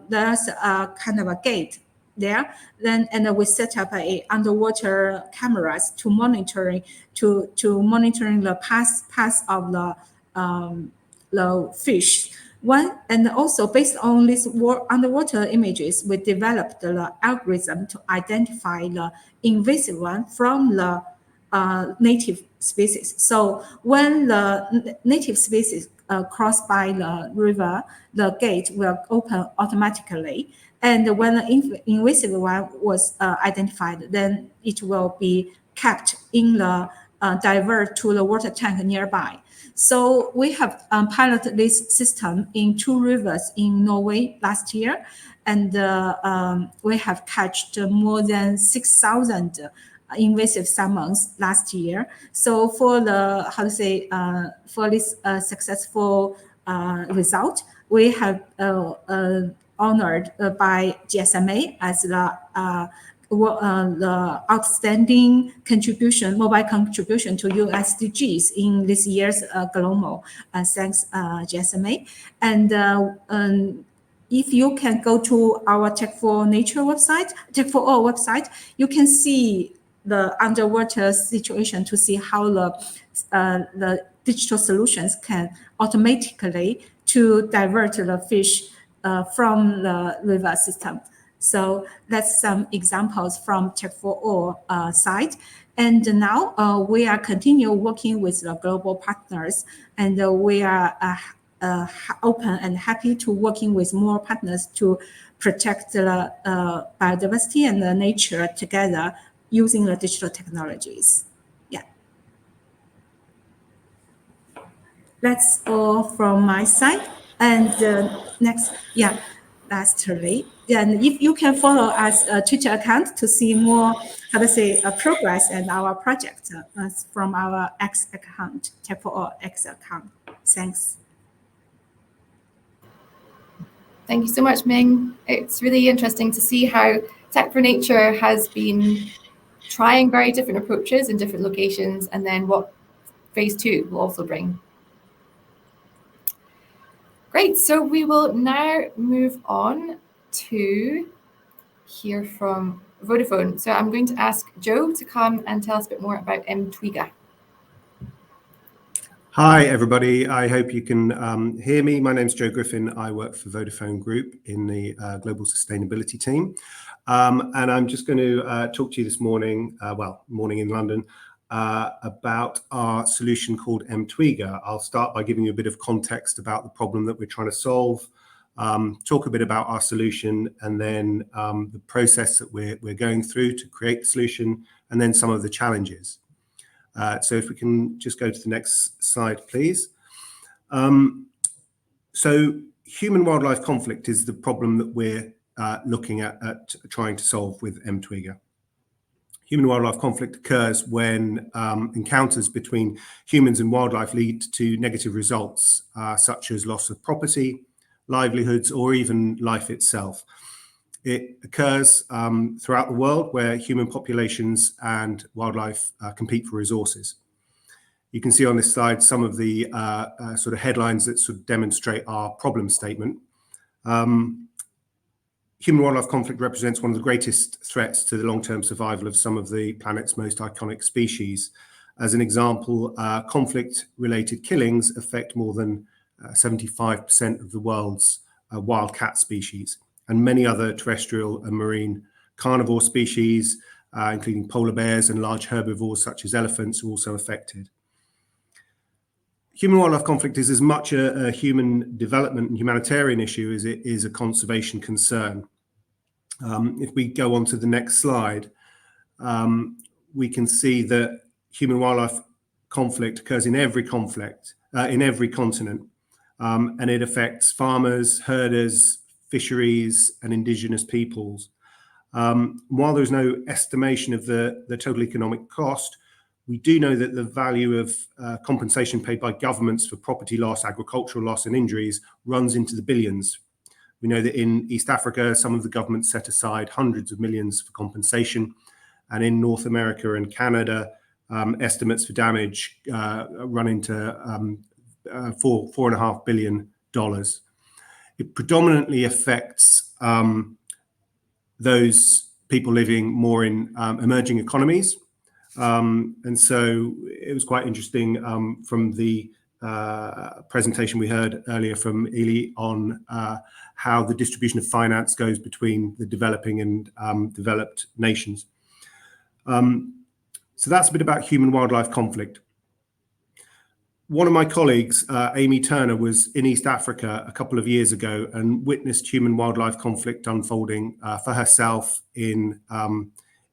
there's a kind of a gate there. And we set up a underwater cameras to monitoring the path of the the fish. And also based on these underwater images, we developed the algorithm to identify the invasive one from the native species. So when the native species cross by the river, the gate will open automatically. And when the invasive one was identified, then it will be kept in the divert to the water tank nearby. So we have piloted this system in 2 rivers in Norway last year, and we have catched more than 6,000 invasive salmons last year. So for the for this successful result, we have honored by GSMA as the outstanding contribution, mobile contribution to USDGs in this year's global. Thanks, GSMA. And if you can go to our Tech for Nature website, Tech for All website, you can see the underwater situation to see how the digital solutions can automatically to divert the fish from the river system. So that's some examples from Tech for All side. And now we are continue working with the global partners, and we are open and happy to working with more partners to protect the biodiversity and the nature together using the digital technologies. Yeah. That's all from my side. And next, yeah. Lastly, and if you can follow us Twitter account to see more, progress and our project from our X account, Tech for All X account. Thanks. Thank you so much, Ming. It's really interesting to see how Tech for Nature has been trying very different approaches in different locations, and then what phase 2 will also bring. Great, so we will now move on to hear from Vodafone. So I'm going to ask Joe to come and tell us a bit more about mTwiga. Hi, everybody. I hope you can hear me. My name's Joe Griffin. I work for Vodafone Group in the Global Sustainability team. And I'm just going to talk to you this morning, morning in London, about our solution called mTwiga. I'll start by giving you a bit of context about the problem that we're trying to solve, talk a bit about our solution, and then the process that we're going through to create the solution, and then some of the challenges. So if we can just go to the next slide, please. So human-wildlife conflict is the problem that we're looking at trying to solve with mTwiga. Human-wildlife conflict occurs when encounters between humans and wildlife lead to negative results, such as loss of property, livelihoods, or even life itself. It occurs throughout the world where human populations and wildlife compete for resources. You can see on this slide some of the sort of headlines that sort of demonstrate our problem statement. Human-wildlife conflict represents one of the greatest threats to the long-term survival of some of the planet's most iconic species. As an example, conflict-related killings affect more than 75% of the world's wild cat species, and many other terrestrial and marine carnivore species, including polar bears and large herbivores such as elephants, are also affected. Human-wildlife conflict is as much a human development and humanitarian issue as it is a conservation concern. If we go on to the next slide, we can see that human-wildlife conflict occurs in every conflict, in every continent, and it affects farmers, herders, fisheries, and indigenous peoples. While there's no estimation of the total economic cost, we do know that the value of compensation paid by governments for property loss, agricultural loss, and injuries runs into the billions. We know that in East Africa, some of the governments set aside hundreds of millions for compensation, and in North America and Canada, estimates for damage run into $4.5 billion. It predominantly affects those people living more in emerging economies. And so it was quite interesting from the presentation we heard earlier from Eli on how the distribution of finance goes between the developing and developed nations. So that's a bit about human-wildlife conflict. One of my colleagues, Amy Turner, was in East Africa a couple of years ago and witnessed human-wildlife conflict unfolding for herself in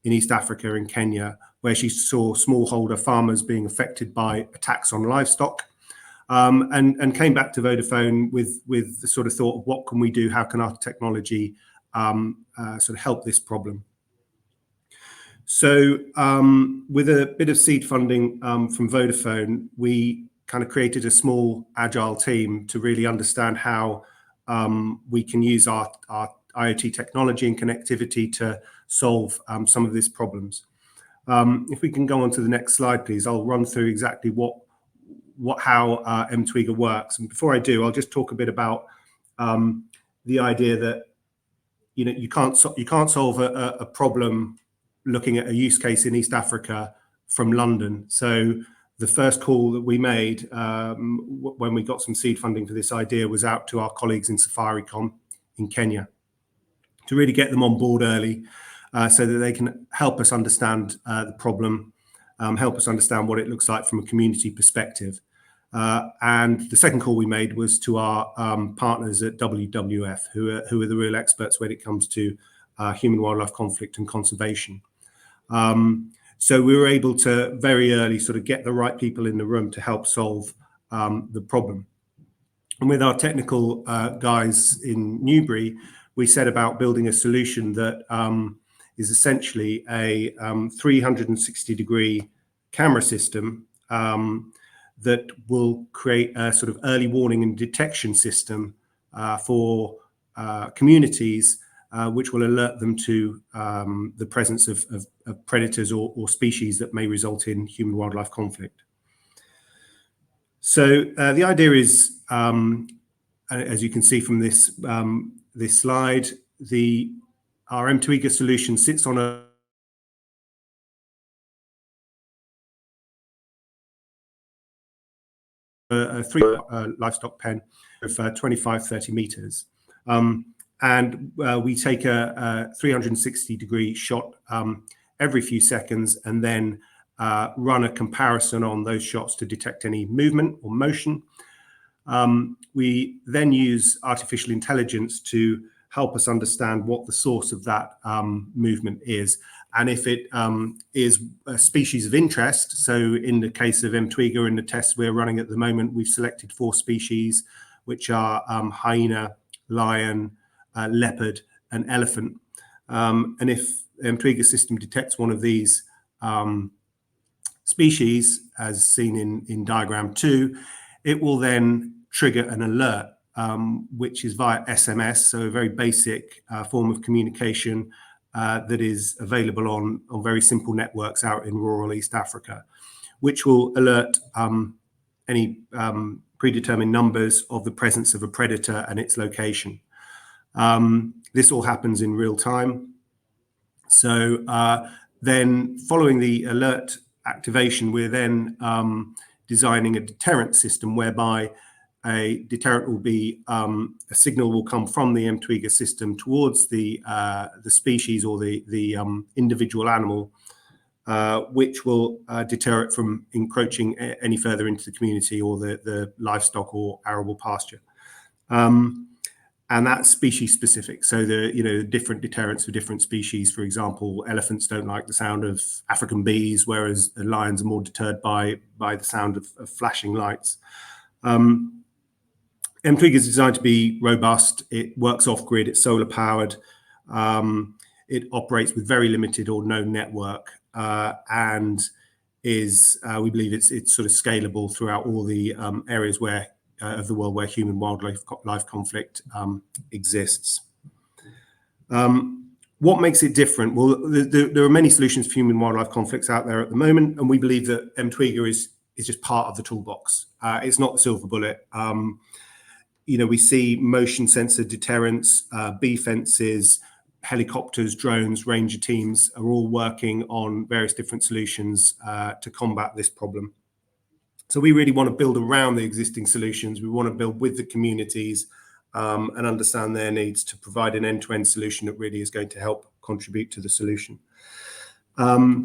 East Africa, in Kenya, where she saw smallholder farmers being affected by attacks on livestock, and came back to Vodafone with the sort of thought of what can we do? How can our technology sort of help this problem? So with a bit of seed funding from Vodafone, we kind of created a small agile team to really understand how we can use our IoT technology and connectivity to solve some of these problems. If we can go on to the next slide, please, I'll run through exactly how mTwiga works. And before I do, I'll just talk a bit about the idea that you can't solve a problem looking at a use case in East Africa from London. So the first call that we made when we got some seed funding for this idea was out to our colleagues in Safaricom in Kenya to really get them on board early so that they can help us understand the problem, help us understand what it looks like from a community perspective. And the second call we made was to our partners at WWF, who are the real experts when it comes to human-wildlife conflict and conservation. So we were able to very early sort of get the right people in the room to help solve the problem. And with our technical guys in Newbury, we set about building a solution that is essentially a 360-degree camera system that will create a sort of early warning and detection system for communities, which will alert them to the presence of predators or species that may result in human-wildlife conflict. So the idea is, as you can see from this slide, our mTwiga solution sits on a livestock pen of 25-30 meters. And we take a 360-degree shot every few seconds and then run a comparison on those shots to detect any movement or motion. We then use artificial intelligence to help us understand what the source of that movement is. And if it is a species of interest, so in the case of mTwiga, in the tests we're running at the moment, we've selected 4 species, which are hyena, lion, leopard, and elephant. And if mTwiga system detects one of these species, as seen in diagram 2, it will then trigger an alert, which is via SMS, so a very basic form of communication that is available on very simple networks out in rural East Africa, which will alert any predetermined numbers of the presence of a predator and its location. This all happens in real time. So then following the alert activation, we're then designing a deterrent system whereby a deterrent will be a signal will come from the mTwiga system towards the species or the individual animal, which will deter it from encroaching any further into the community or the livestock or arable pasture. And that's species specific. So the different deterrents for different species. For example, elephants don't like the sound of African bees, whereas the lions are more deterred by the sound of flashing lights. mTwiga is designed to be robust. It works off grid. It's solar powered. It operates with very limited or no network, and is we believe it's sort of scalable throughout all the areas of the world where human-wildlife conflict exists. What makes it different? Well, there are many solutions for human-wildlife conflicts out there at the moment, and we believe that mTwiga is just part of the toolbox. It's not the silver bullet. We see motion sensor deterrents, bee fences, helicopters, drones, ranger teams are all working on various different solutions to combat this problem. So we really want to build around the existing solutions. We want to build with the communities and understand their needs to provide an end-to-end solution that really is going to help contribute to the solution. So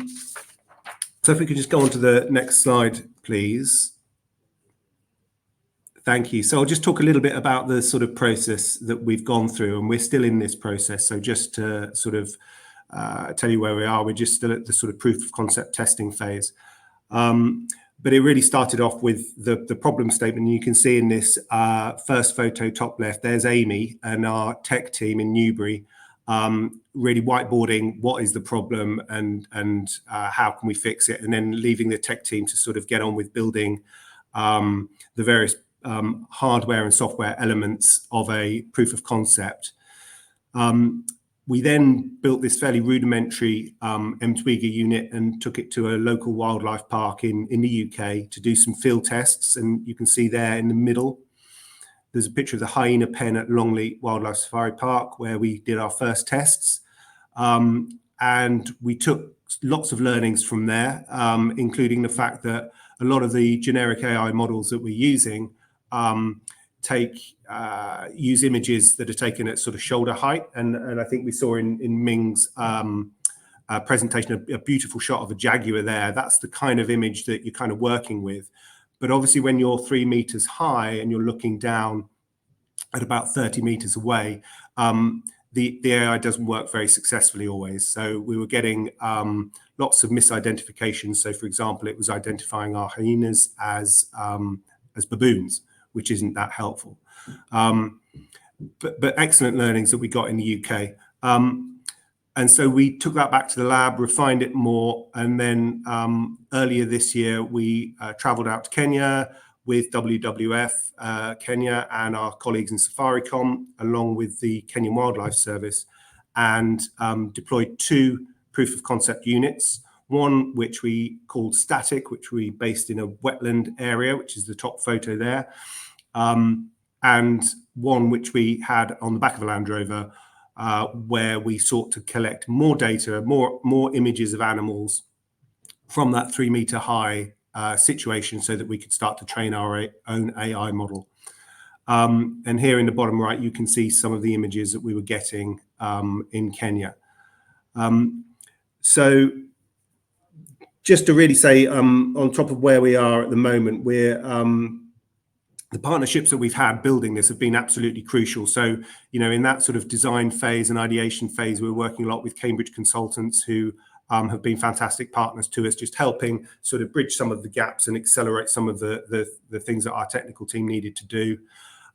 if we could just go on to the next slide, please. Thank you. So I'll just talk a little bit about the sort of process that we've gone through, and we're still in this process. So just to sort of tell you where we are, we're just still at the sort of proof of concept testing phase. But it really started off with the problem statement. You can see in this first photo top left, there's Amy and our tech team in Newbury, really whiteboarding what is the problem and how can we fix it, and then leaving the tech team to sort of get on with building the various hardware and software elements of a proof of concept. We then built this fairly rudimentary MTWIGA unit and took it to a local wildlife park in the UK to do some field tests. And you can see there in the middle, there's a picture of the hyena pen at Longley Wildlife Safari Park where we did our first tests. And we took lots of learnings from there, including the fact that a lot of the generic AI models that we're using use images that are taken at sort of shoulder height, and I think we saw in Ming's presentation a beautiful shot of a jaguar there. That's the kind of image that you're kind of working with. But obviously when you're 3 meters high and you're looking down at about 30 meters away, the AI doesn't work very successfully always. So we were getting lots of misidentifications. So for example, it was identifying our hyenas as baboons, which isn't that helpful. But excellent learnings that we got in the UK. And so we took that back to the lab, refined it more, and then earlier this year we traveled out to Kenya with WWF Kenya and our colleagues in Safaricom, along with the Kenyan Wildlife Service, and deployed 2 proof of concept units. One which we called static, which we based in a wetland area, which is the top photo there, and one which we had on the back of a Land Rover, where we sought to collect more data, more images of animals from that 3 meter high situation, so that we could start to train our own AI model. And here in the bottom right, you can see some of the images that we were getting in Kenya. So just to really say, on top of where we are at the moment, we're the partnerships that we've had building this have been absolutely crucial. So, you know, in that sort of design phase and ideation phase, we're working a lot with Cambridge consultants who have been fantastic partners to us, just helping sort of bridge some of the gaps and accelerate some of the things that our technical team needed to do.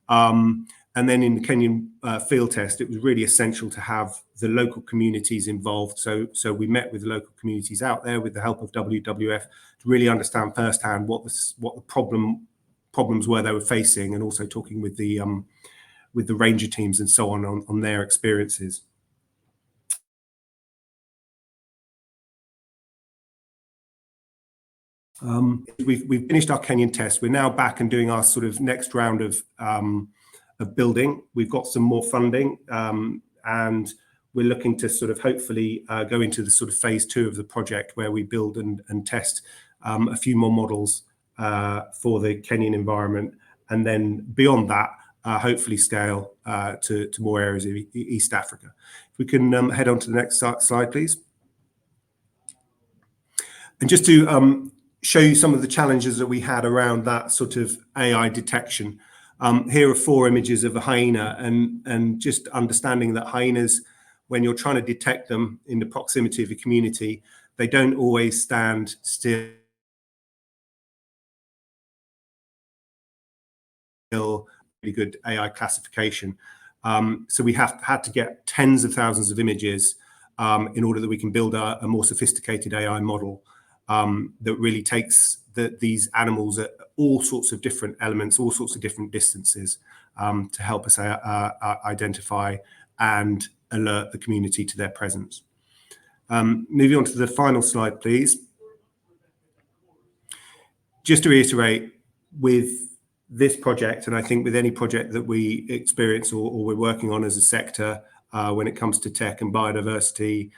And then in the Kenyan field test, it was really essential to have the local communities involved. So we met with the local communities out there with the help of WWF to really understand firsthand what the problems were they were facing, and also talking with the ranger teams and so on their experiences. We've finished our Kenyan test. We're now back and doing our sort of next round of building. We've got some more funding, and we're looking to sort of hopefully go into the sort of phase 2 of the project, where we build and test a few more models for the Kenyan environment, and then beyond that, hopefully scale to more areas of East Africa. If we can head on to the next slide, please. And just to show you some of the challenges that we had around that sort of AI detection. Here are 4 images of a hyena, and just understanding that hyenas, when you're trying to detect them in the proximity of a community, they don't always stand still. Really good AI classification. So we had to get tens of thousands of images in order that we can build a more sophisticated AI model that really takes these animals at all sorts of different elements, all sorts of different distances, to help us identify and alert the community to their presence. Moving on to the final slide, please. Just to reiterate, with this project, and I think with any project that we experience or we're working on as a sector, when it comes to tech and biodiversity,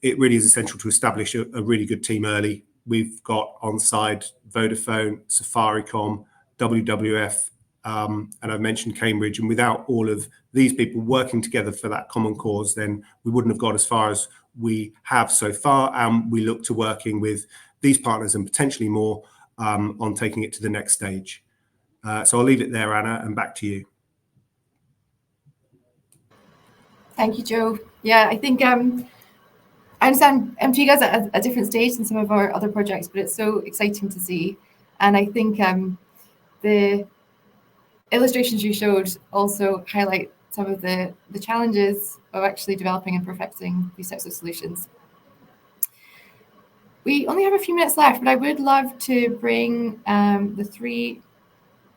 it really is essential to establish a really good team early we've got on side Vodafone, Safaricom, WWF, and I've mentioned Cambridge. And without all of these people working together for that common cause, then we wouldn't have got as far as we have so far. And we look to working with these partners and potentially more on taking it to the next stage. So I'll leave it there, Anna, and back to you. Thank you, Joe. Yeah, I think I understand MTGA's at a different stage than some of our other projects, but it's so exciting to see. And I think the illustrations you showed also highlight some of the challenges of actually developing and perfecting these types of solutions. We only have a few minutes left, but I would love to bring the three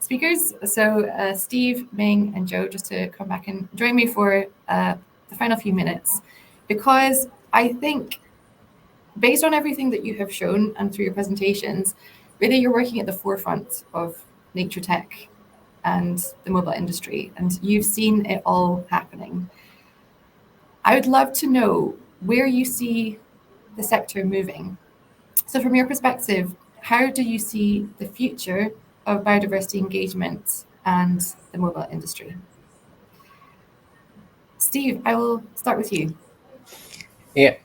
speakers, so Steve, Ming, and Joe, just to come back and join me for the final few minutes, because I think based on everything that you have shown and through your presentations, really you're working at the forefront of nature tech and the mobile industry, and you've seen it all happening. I would love to know where you see the sector moving. So from your perspective, how do you see the future of biodiversity engagement and the mobile industry? Steve, I will start with you. Yeah.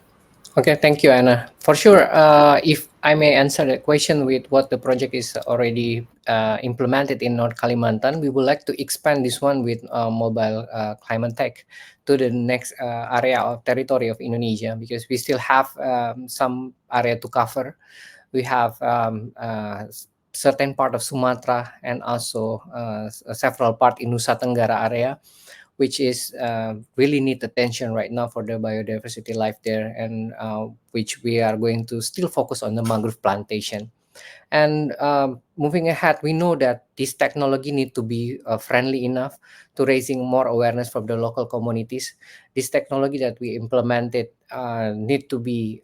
Okay, thank you, Anna. For sure, if I may answer the question with what the project is already implemented in North Kalimantan, we would like to expand this one with mobile climate tech to the next area of territory of Indonesia, because we still have some area to cover. We have certain part of Sumatra and also several part in Nusa Tenggara area, which is really need attention right now for the biodiversity life there, and which we are going to still focus on the mangrove plantation. And moving ahead, we know that this technology need to be friendly enough to raising more awareness from the local communities. This technology that we implemented need to be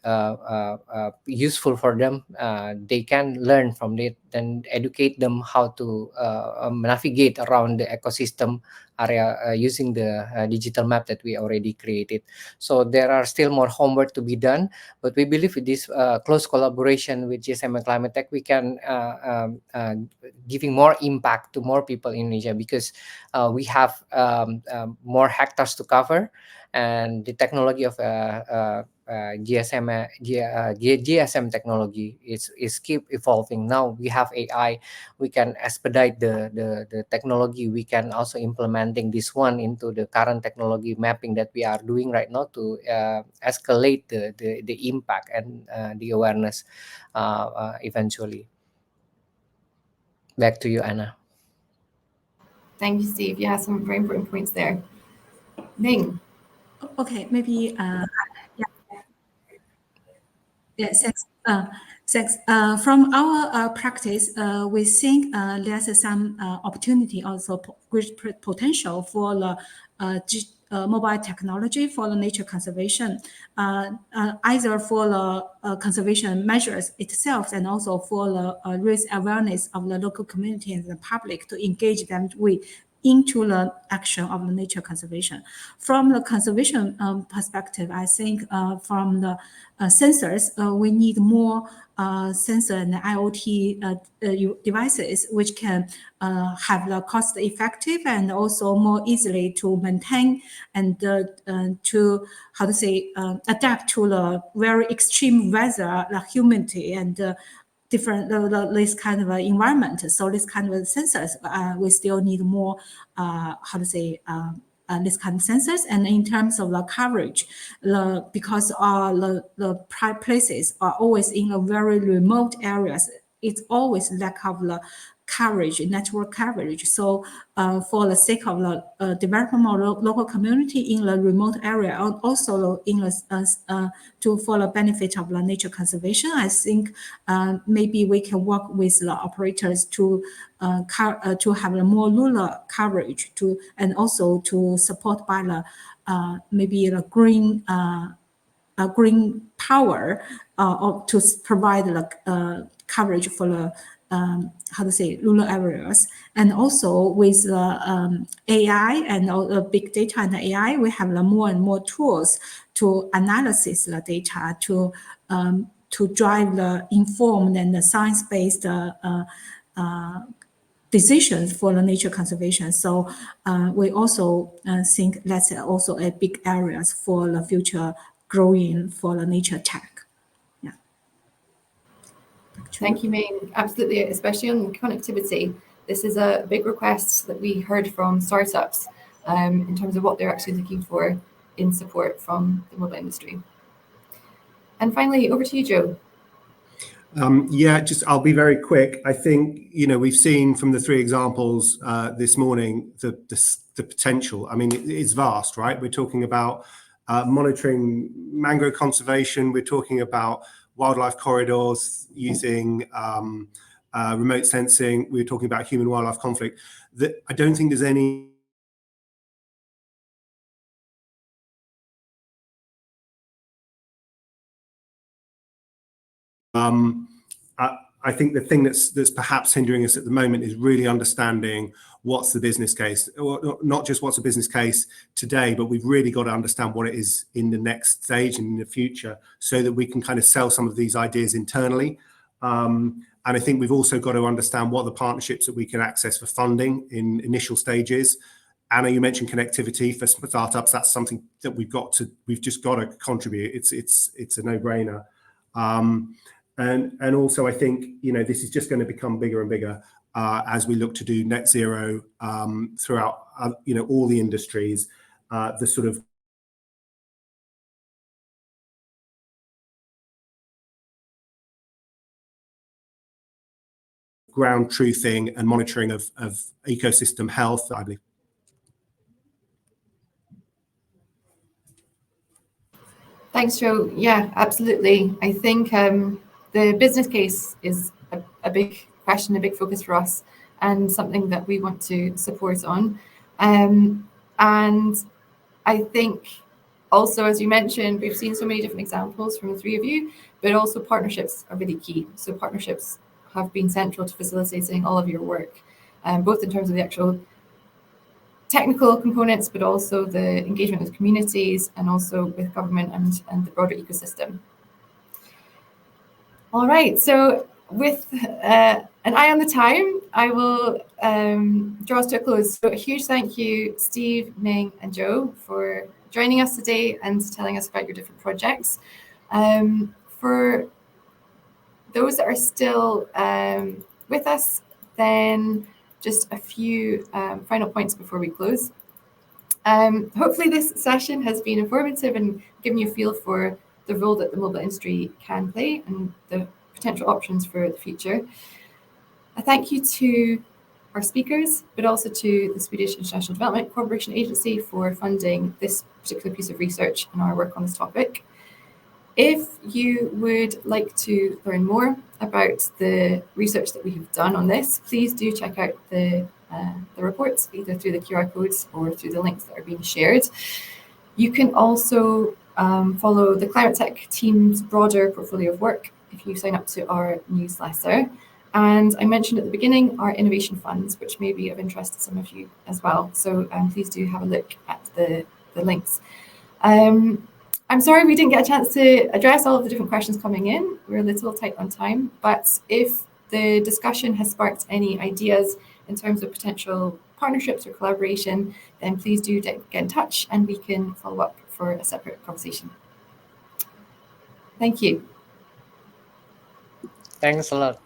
useful for them. They can learn from it and educate them how to navigate around the ecosystem area using the digital map that we already created. So there are still more homework to be done, but we believe with this close collaboration with GSMA ClimateTech, we can giving more impact to more people in Indonesia, because we have more hectares to cover, and the technology of GSM technology is keep evolving. Now we have AI, we can expedite the technology. We can also implementing this one into the current technology mapping that we are doing right now to escalate the impact and the awareness eventually. Back to you, Anna. Thank you, Steve. Yeah, some very important points there. Ming. Okay, maybe thanks. Thanks. From our practice, we think there's some opportunity, also great potential for the mobile technology for the nature conservation, either for the conservation measures itself and also for the raise awareness of the local community and the public to engage them into the action of the nature conservation. From the conservation perspective, I think from the sensors, we need more sensor and IoT devices which can have the cost effective and also more easily to maintain and to adapt to the very extreme weather, the humidity and different this kind of environment. So this kind of sensors, we still need more this kind of sensors. And in terms of the coverage, because the places are always in a very remote areas, it's always lack of the coverage, network coverage. So for the sake of the development of local community in the remote area, and also in the for the benefit of the nature conservation, I think maybe we can work with the operators to have a more rural coverage and also to support by the maybe the green power to provide the coverage for the rural areas. And also with AI and big data and AI, we have more and more tools to analyze the data to drive the informed and the science-based decisions for the nature conservation. So we also think that's also a big areas for the future growing for the nature tech. Yeah. Thank you, Ming. Absolutely, especially on connectivity. This is a big request that we heard from startups in terms of what they're actually looking for in support from the mobile industry. And finally, over to you, Joe. Yeah, I'll be very quick. I think, we've seen from the 3 examples this morning the potential. I mean, it's vast, right? We're talking about monitoring mangrove conservation. We're talking about wildlife corridors using remote sensing. We're talking about human wildlife conflict. I don't think there's any I think the thing that's perhaps hindering us at the moment is really understanding what's the business case, or not just what's a business case today, but we've really got to understand what it is in the next stage and in the future, so that we can kind of sell some of these ideas internally. And I think we've also got to understand what are the partnerships that we can access for funding in initial stages. Anna, you mentioned connectivity for startups. That's something that we've just got to contribute. It's a no-brainer. And also, I think this is just going to become bigger and bigger as we look to do net zero throughout all the industries. The sort of ground truthing and monitoring of ecosystem health, I believe. Thanks, Joe. Yeah, absolutely. I think the business case is a big question, a big focus for us, and something that we want to support on. And I think also, as you mentioned, we've seen so many different examples from the 3 of you, but also partnerships are really key. So partnerships have been central to facilitating all of your work, both in terms of the actual technical components, but also the engagement with communities and also with government and the broader ecosystem. All right, so with an eye on the time, I will draw us to a close. So a huge thank you, Steve, Ming, and Joe, for joining us today and telling us about your different projects. For those that are still with us, then just a few final points before we close. Hopefully this session has been informative and given you a feel for the role that the mobile industry can play and the potential options for the future. A thank you to our speakers, but also to the Swedish International Development Cooperation Agency for funding this particular piece of research and our work on this topic. If you would like to learn more about the research that we have done on this, please do check out the reports, either through the QR codes or through the links that are being shared. You can also follow the ClimateTech team's broader portfolio of work if you sign up to our newsletter. And I mentioned at the beginning our innovation funds, which may be of interest to some of you as well. So please do have a look at the links. I'm sorry we didn't get a chance to address all of the different questions coming in. We're a little tight on time, but if the discussion has sparked any ideas in terms of potential partnerships or collaboration, then please do get in touch and we can follow up for a separate conversation. Thank you. Thanks a lot.